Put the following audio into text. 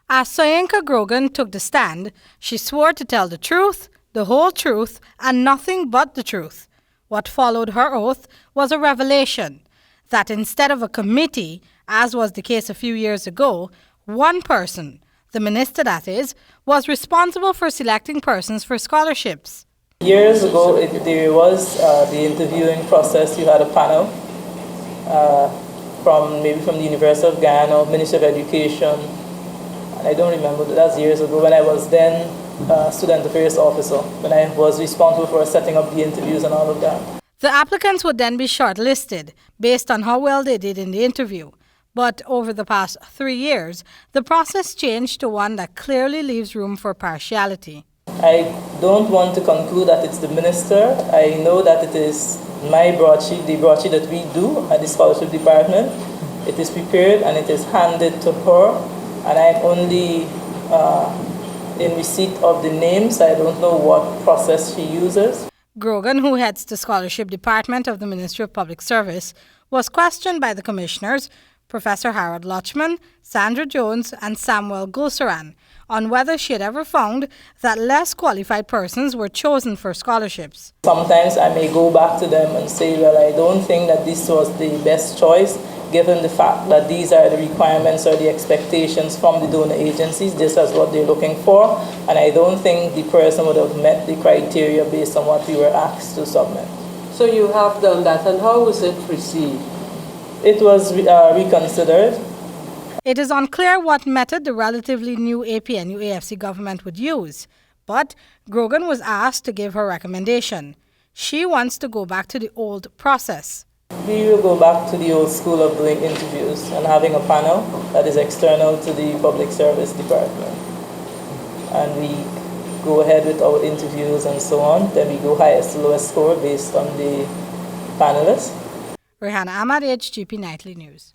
As Soyinka Grogan took the stand, she swore to tell the truth, the whole truth, and nothing but the truth. What followed her oath was a revelation that instead of a committee, as was the case a few years ago, one person, the minister that is, was responsible for selecting persons for scholarships. Years ago, there was the interviewing process. You had a panel from the University of Ghana or Ministry of Education. And I don't remember, but that's years ago when I was then student affairs officer, when I was responsible for setting up the interviews and all of that. The applicants would then be shortlisted based on how well they did in the interview. But over the past 3 years, the process changed to one that clearly leaves room for partiality. I don't want to conclude that it's the minister. I know that it is my broadsheet, the broadsheet that we do at the scholarship department. It is prepared and it is handed to her, and I'm only in receipt of the names. I don't know what process she uses. Grogan, who heads the scholarship department of the Ministry of Public Service, was questioned by the commissioners, Professor Harold Lochman, Sandra Jones, and Samuel Gulsaran, on whether she had ever found that less qualified persons were chosen for scholarships. Sometimes I may go back to them and say, well, I don't think that this was the best choice, given the fact that these are the requirements or the expectations from the donor agencies. This is what they're looking for, and I don't think the person would have met the criteria based on what we were asked to submit. So you have done that, and how was it received? It was reconsidered. It is unclear what method the relatively new APNU-AFC government would use, but Grogan was asked to give her recommendation. She wants to go back to the old process. We will go back to the old school of doing interviews and having a panel that is external to the public service department. And we go ahead with our interviews and so on. Then we go highest to lowest score based on the panelists. Rehanna Ahmad, HGP Nightly News.